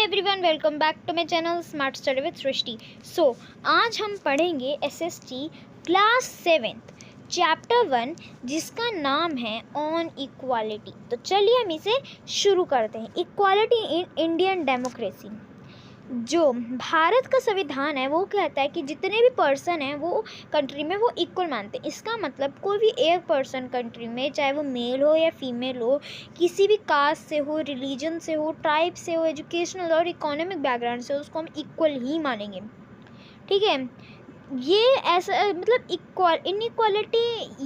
Everyone, welcome back to my channel smart study with Srishti. आज हम पढ़ेंगे एसएसटी क्लास 7 चैप्टर 1 जिसका नाम है ऑन इक्वालिटी। तो चलिए हम इसे शुरू करते हैं। Equality in Indian democracy. जो भारत का संविधान है वो कहता है कि जितने भी पर्सन हैं वो कंट्री में वो इक्वल मानते हैं। इसका मतलब कोई भी एक पर्सन कंट्री में, चाहे वो मेल हो या फीमेल हो, किसी भी कास्ट से हो, रिलीजन से हो, ट्राइब से हो, एजुकेशनल और इकोनॉमिक बैकग्राउंड से हो, उसको हम इक्वल ही मानेंगे। ठीक है, ये ऐसा मतलब इनइक्वालिटी,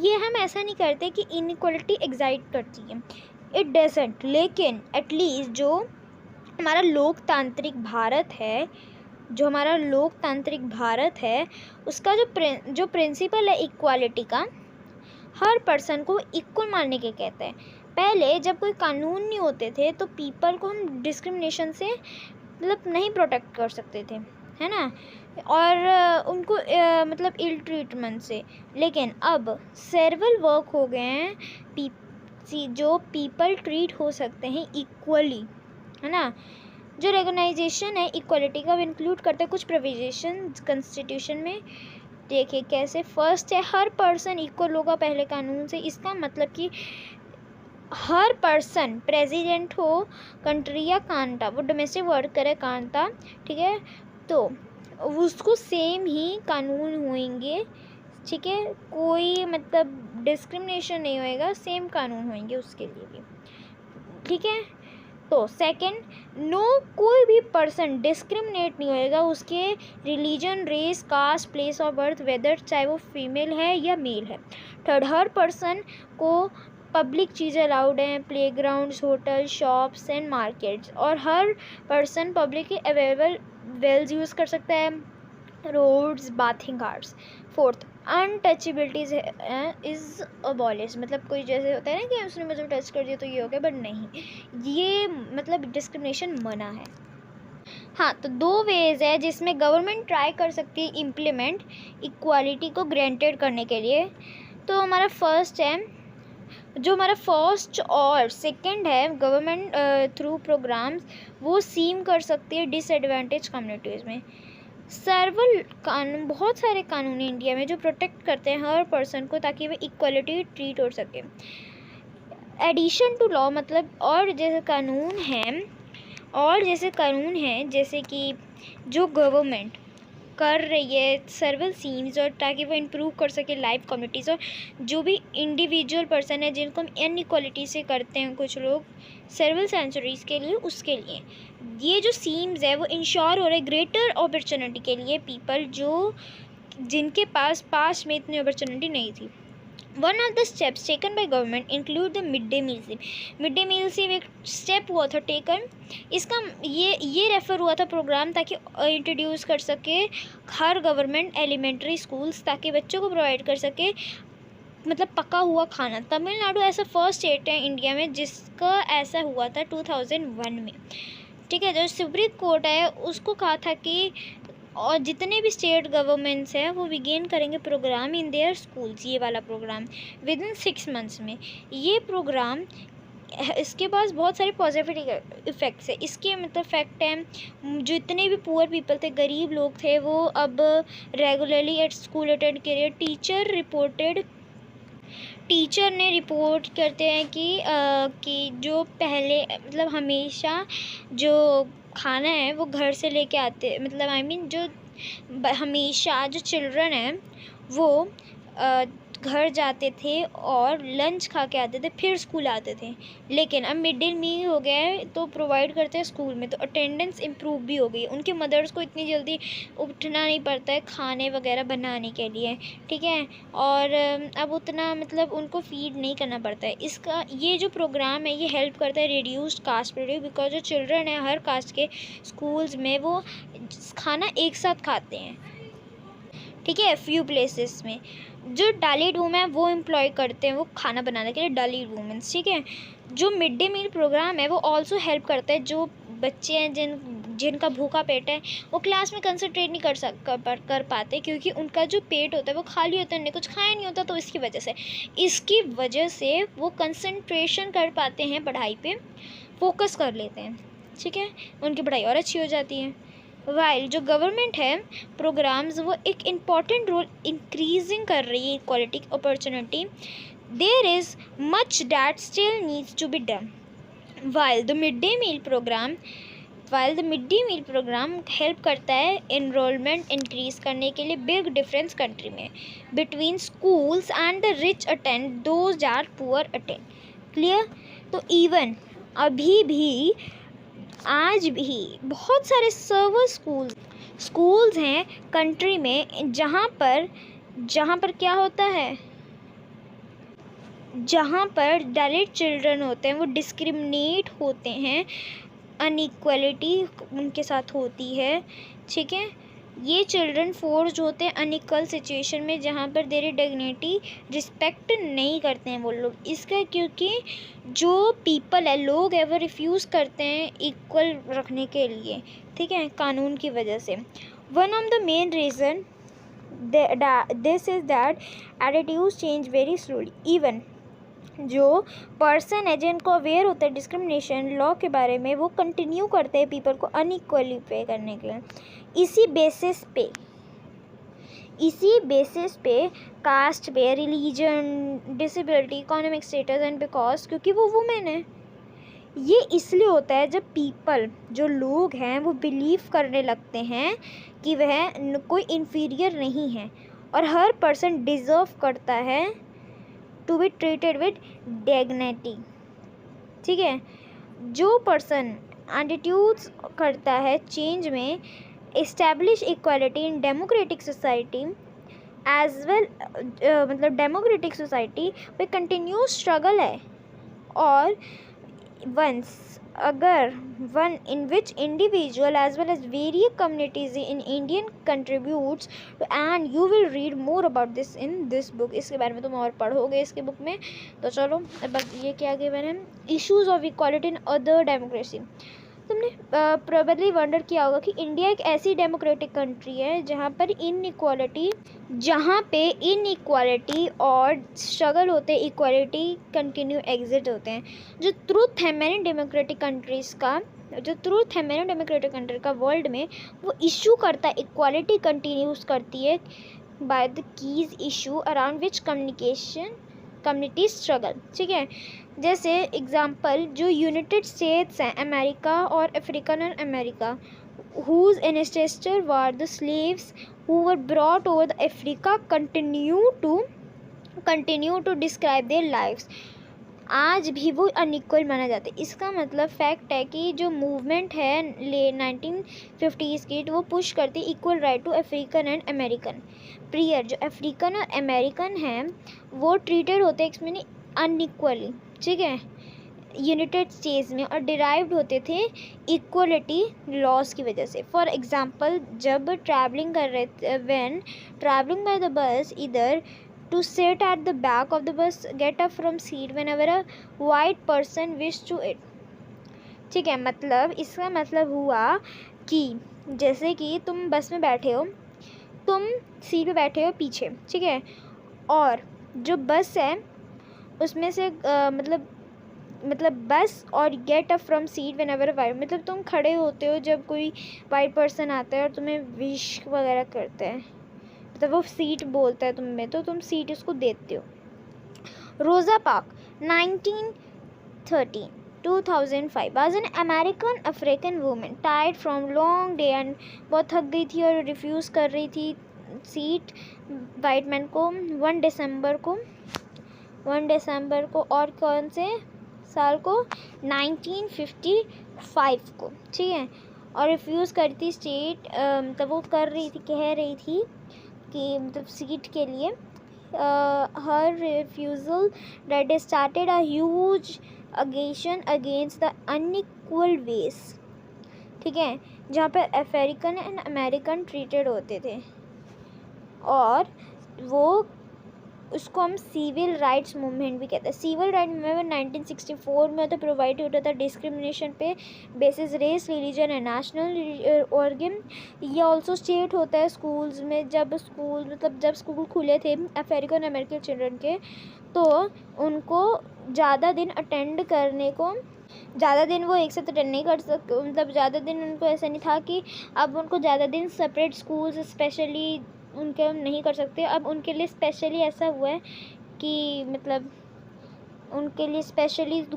ये हम ऐसा नहीं करते कि इनइक्वालिटी एग्जाइट करती है, इट डजंट। लेकिन एटलीस्ट जो हमारा लोकतांत्रिक भारत है उसका जो प्रिंसिपल है इक्वालिटी का, हर पर्सन को इक्वल मानने के कहते हैं। पहले जब कोई कानून नहीं होते थे तो पीपल को हम डिस्क्रिमिनेशन से मतलब नहीं प्रोटेक्ट कर सकते थे, है ना, और उनको मतलब इल ट्रीटमेंट से। लेकिन अब सेवरल वर्क हो गए हैं जो पीपल ट्रीट हो सकते हैं इक्वली, है ना। जो रेगनाइजेशन है इक्वालिटी का, वो इंक्लूड करता है कुछ प्रोविजन कॉन्स्टिट्यूशन में। देखिए कैसे। फर्स्ट है, हर पर्सन इक्वल होगा पहले कानून से। इसका मतलब कि हर पर्सन, प्रेसिडेंट हो कंट्री या कांटा, वो डोमेस्टिक वर्कर है कांटा, ठीक है, तो उसको सेम ही कानून होंगे। ठीक है, कोई मतलब डिस्क्रिमिनेशन नहीं होएगा, सेम कानून होंगे उसके लिए भी। ठीक है, तो सेकंड, कोई भी पर्सन डिस्क्रिमिनेट नहीं होएगा उसके religion, race, caste, place of birth, whether, चाहे वो फीमेल है या मेल है। थर्ड, हर पर्सन को पब्लिक चीज़ें अलाउड हैं, playgrounds, hotel, shops and markets, और हर पर्सन पब्लिक के अवेलेबल वेल्स यूज़ कर सकता है, roads, bathing arts. Fourth, untouchabilities is abolish. मतलब कोई जैसे होता है ना कि उसने मुझे टच कर दिया तो ये हो गया, बट नहीं, ये मतलब डिस्क्रिमिनेशन मना है। हाँ, तो दो वेज है जिसमें गवर्नमेंट ट्राई कर सकती है इम्प्लीमेंट इक्वालिटी को ग्रांटेड करने के लिए। तो हमारा फर्स्ट और सेकंड है, गवर्नमेंट थ्रू प्रोग्राम्स वो सीम कर सकती है डिसएडवांटेज कम्युनिटीज़ में। बहुत सारे कानून इंडिया में जो प्रोटेक्ट करते हैं हर पर्सन को, ताकि वे इक्वलिटी ट्रीट हो सके। एडिशन टू लॉ मतलब और जैसे कानून हैं जैसे कि जो गवर्नमेंट कर रही है सर्वल सीम्स, और ताकि वो इम्प्रूव कर सके लाइफ कम्युनिटीज़, और जो भी इंडिविजुअल पर्सन है जिनको हम इनइक्वालिटी से करते हैं कुछ लोग सर्वल सेंचुरीज़ के लिए, उसके लिए ये जो सीम्स है वो इंश्योर हो रहे ग्रेटर अपॉर्चुनिटी के लिए पीपल जिनके पास में इतनी अपॉर्चुनिटी नहीं थी। One of the steps taken by government include the mid day meal से एक स्टेप हुआ था टेकन। इसका ये रेफ़र हुआ था प्रोग्राम, ताकि इंट्रोड्यूस कर सके हर गवर्नमेंट एलिमेंट्री स्कूल्स, ताकि बच्चों को प्रोवाइड कर सके मतलब पका हुआ खाना। तमिलनाडु ऐसा फर्स्ट स्टेट है इंडिया में जिसका ऐसा हुआ था 2001 में। ठीक है, जो सुप्रीम कोर्ट है उसको कहा था कि और जितने भी स्टेट गवर्नमेंट्स हैं वो बिगेन करेंगे प्रोग्राम इन देयर स्कूल्स, ये वाला प्रोग्राम विद इन 6 मंथ्स में। ये प्रोग्राम, इसके पास बहुत सारे पॉजिटिव इफ़ेक्ट्स है। इसके मतलब फैक्ट हैं, जो इतने भी पुअर पीपल थे, गरीब लोग थे, वो अब रेगुलरली एट स्कूल अटेंड करिए। टीचर ने रिपोर्ट करते हैं कि जो पहले मतलब हमेशा जो खाना है वो घर से लेके आते, मतलब जो हमेशा जो चिल्ड्रन हैं वो घर जाते थे और लंच खा के आते थे, फिर स्कूल आते थे। लेकिन अब मिड डे मील हो गया है तो प्रोवाइड करते हैं स्कूल में, तो अटेंडेंस इम्प्रूव भी हो गई। उनके मदर्स को इतनी जल्दी उठना नहीं पड़ता है खाने वगैरह बनाने के लिए, ठीक है, और अब उतना मतलब उनको फीड नहीं करना पड़ता है। ये जो प्रोग्राम है ये हेल्प करता है रिड्यूस्ड कास्ट प्रोड्यूस, बिकॉज जो चिल्ड्रन है हर कास्ट के स्कूल्स में वो खाना एक साथ खाते हैं। ठीक है, फ्यू प्लेसेस में जो डालिड वूमेन है वो एम्प्लॉय करते हैं वो खाना बनाने के लिए, डालिड वूमेंस। ठीक है, जो मिड डे मील प्रोग्राम है वो ऑल्सो हेल्प करता है जो बच्चे हैं जिनका भूखा पेट है, वो क्लास में कंसंट्रेट नहीं कर पाते, क्योंकि उनका जो पेट होता है वो खाली होता है, उन्हें कुछ खाया नहीं होता। तो इसकी वजह से वो कंसंट्रेशन कर पाते हैं, पढ़ाई पे फोकस कर लेते हैं। ठीक है, उनकी पढ़ाई और अच्छी हो जाती है। वाइल जो गवर्नमेंट है प्रोग्राम्स वो एक इम्पॉर्टेंट रोल इंक्रीजिंग कर रही है equality opportunity, there is much that still needs to be done. While the mid day meal programme help करता है एनरोलमेंट इंक्रीज करने के लिए, बिग डिफरेंस कंट्री में between schools and the rich attend those that poor attend. Clear? तो even अभी भी आज भी बहुत सारे सर्वर स्कूल्स हैं कंट्री में जहाँ पर क्या होता है, जहाँ पर दलित चिल्ड्रन होते हैं वो डिस्क्रिमिनेट होते हैं, अनइक्वलिटी उनके साथ होती है। ठीक है, ये चिल्ड्रन फोर्स्ड होते हैं अनइक्वल सिचुएशन में जहाँ पर देरी डिग्निटी रिस्पेक्ट नहीं करते हैं वो लोग। इसका क्योंकि जो पीपल है, लोग है, वो रिफ्यूज़ करते हैं इक्वल रखने के लिए, ठीक है, कानून की वजह से। One of the main reason this is that attitudes change very slowly. Even जो पर्सन है जिनको अवेयर होता है डिस्क्रिमिनेशन लॉ के बारे में, वो कंटिन्यू करते हैं पीपल को अनइक्वली पे करने के लिए। इसी बेसिस पे कास्ट पे, religion, disability, economic status and because क्योंकि वो वुमेन है। ये इसलिए होता है जब पीपल जो लोग हैं वो बिलीव करने लगते हैं कि वह कोई इन्फीरियर नहीं है और हर पर्सन डिज़र्व करता है to be treated with dignity. ठीक है, जो पर्सन एटीट्यूड्स करता है चेंज में, establish equality in democratic society as well, मतलब डेमोक्रेटिक सोसाइटी पे कंटिन्यू स्ट्रगल है। और one in which individual as well as various communities in Indian contributes to, and you will read more about this in this book। इसके बारे में तुम और पढ़ोगे इसके बुक में। तो चलो अब ये क्या गिवन है, issues of equality in other democracy. तुमने प्रोबेबली वंडर किया होगा कि इंडिया एक ऐसी डेमोक्रेटिक कंट्री है जहाँ पे इनइक्वालिटी और स्ट्रगल होते हैं, इक्वालिटी कंटिन्यू एग्जिट होते हैं। जो ट्रूथ है मैनी डेमोक्रेटिक कंट्री का वर्ल्ड में, वो इशू करता है इक्वालिटी कंटिन्यूस करती है by the keys issue around which community struggle. ठीक है, जैसे एग्जांपल जो यूनाइटेड स्टेट्स हैं अमेरिका और African America, whose ancestors were the slaves who were brought over the Africa, continue to describe their lives। आज भी वो अनइक्वल माना जाता है। इसका मतलब फैक्ट है कि जो मूवमेंट है 1950s की, तो वो पुश करती है equal right to African and American. Prior जो अफ्रीकन और अमेरिकन हैं वो ट्रीटेड होते हैं इसमें अनइक्वली, ठीक है, यूनाइटेड स्टेट्स में, और डिराइव्ड होते थे इक्वलिटी लॉज की वजह से। फॉर एग्जांपल जब ट्रैवलिंग कर रहे थे, when travelling by the bus, इधर to sit at the back of the bus, get up from seat whenever a white person wish to it। ठीक है, मतलब इसका मतलब हुआ कि जैसे कि तुम बस में बैठे हो, तुम सीट पे बैठे हो पीछे, ठीक है, और जो बस है उसमें से मतलब बस और get up from seat whenever white, मतलब तुम खड़े होते हो जब कोई वाइट पर्सन आता है और तुम्हें विश वगैरह करता है, मतलब वो सीट बोलता है तुम्हें, तो तुम सीट उसको देते हो। रोज़ा parks 1913 2005 was an American African women tired from long day and बहुत थक गई थी और रिफ्यूज़ कर रही थी सीट वाइट मैन को 1 दिसंबर को और कौन से साल को 1955 को, ठीक है, और रिफ्यूज़ करती थी सीट, मतलब वो कह रही थी कि मतलब सीट के लिए हर refusal that started a huge agitation against the unequal wage. ठीक है, जहाँ पर अफ्रीकन एंड अमेरिकन ट्रीटेड होते थे, और वो उसको हम सिविल राइट्स मूवमेंट भी कहते हैं। सिविल राइट मूवमेंट 1964 में तो प्रोवाइड होता था डिस्क्रिमिनेशन पे basis race, religion and national origin. ये ऑल्सो स्टेट होता है स्कूल्स में, जब स्कूल खुले थे अफ्रीकन अमेरिकन चिल्ड्रन के, तो उनको ज़्यादा दिन अटेंड करने को, ज़्यादा दिन वो एक साथ अटेंड नहीं कर सकते, मतलब ज़्यादा दिन उनको ऐसा नहीं था कि अब उनको ज़्यादा दिन सेपरेट स्कूल्स स्पेशली उनके नहीं कर सकते। अब उनके लिए स्पेशली ऐसा हुआ है कि मतलब उनके लिए स्पेशली एक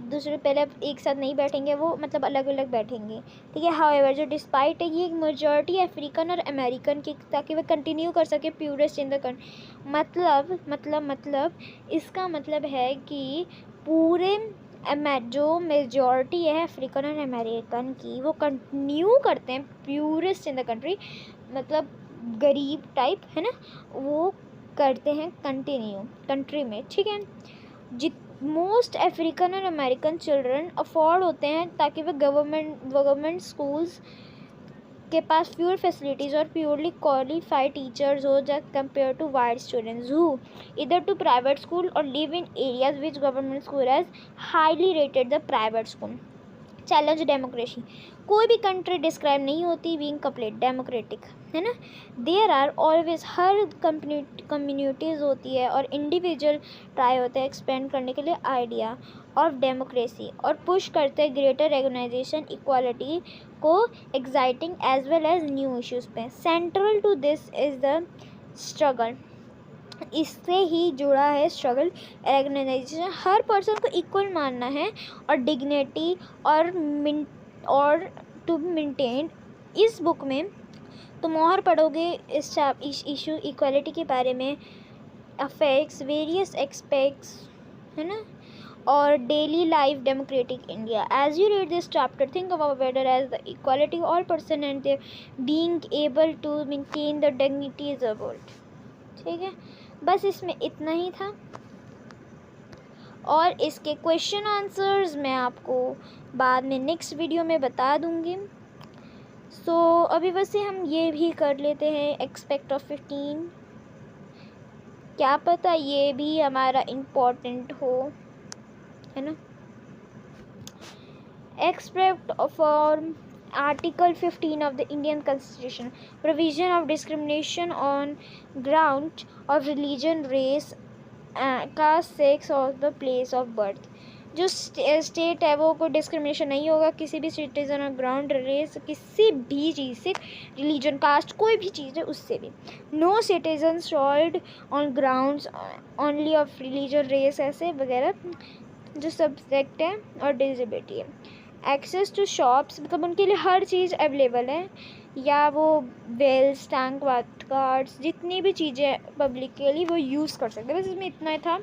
दूसरे पहले एक साथ नहीं बैठेंगे वो, मतलब अलग अलग बैठेंगे, ठीक है। हाउएवर जो डिस्पाइट है ये एक मेजॉरिटी अफ्रीकन और अमेरिकन की, ताकि वो कंटिन्यू कर सके प्यूरेस्ट इन द कंट्री। मतलब इसका मतलब है कि पूरे जो मेजॉरिटी है अफ्रीकन और अमेरिकन की, वो कंटिन्यू करते हैं प्यूरेस्ट इन द कंट्री, मतलब गरीब टाइप है ना, वो करते हैं कंटिन्यू कंट्री में, ठीक है। मोस्ट अफ्रीकन और अमेरिकन चिल्ड्रन अफोर्ड होते हैं ताकि वे गवर्नमेंट स्कूल्स के पास फ्यूअर फैसिलिटीज़ और प्योरली क्वालिफाइड टीचर्स हो जब compare to white students who इधर टू प्राइवेट स्कूल और live in areas which government school has highly rated the private school. Challenge democracy, कोई भी कंट्री डिस्क्राइब नहीं होती बीइंग कंप्लीट डेमोक्रेटिक, है ना। देयर आर ऑलवेज, हर कम्युनिटीज़ होती है और इंडिविजुअल ट्राई होते हैं एक्सपेंड करने के लिए आइडिया ऑफ डेमोक्रेसी और पुश करते हैं ग्रेटर रिकॉग्नाइजेशन इक्वालिटी को exciting as well as new issues पे। Central to this is the struggle, इससे ही जुड़ा है स्ट्रगल रिकॉग्नाइजेशन, हर पर्सन को इक्वल मानना है और डिग्निटी और टू मेंटेन। इस बुक में तुम और पढ़ोगे इस इशू इक्वालिटी के बारे में, अफेक्ट्स वेरियस एस्पेक्ट्स, है ना, और daily life democratic India. As you read this chapter think about whether as the equality all person and their being able to maintain the dignity is a world, ठीक है। बस इसमें इतना ही था और इसके क्वेश्चन आंसर्स मैं आपको बाद में नेक्स्ट वीडियो में बता दूंगी। सो अभी वैसे हम ये भी कर लेते हैं एक्सपेक्ट ऑफ 15, क्या पता ये भी हमारा इम्पोर्टेंट हो, है ना। Expect for Article 15 of the Indian Constitution, provision of discrimination on ground of religion, race, caste, sex or the place of birth। जो स्टेट है वो कोई डिस्क्रिमिनेशन नहीं होगा किसी भी सिटीजन ऑन ग्राउंड रेस, किसी भी चीज़ से, रिलीजन, कास्ट, कोई भी चीज़ है उससे भी। No citizen sold on grounds only of religion, race, ऐसे वगैरह जो सब्जेक्ट है और डिसेबिलिटी है। एक्सेस टू शॉप्स, मतलब उनके लिए हर चीज़ अवेलेबल है, या वो वेल्स, टैंक, वाट कार्ड्स, जितनी भी चीज़ें पब्लिक के लिए वो यूज़ कर सकते हैं। बस इसमें इतना ही था।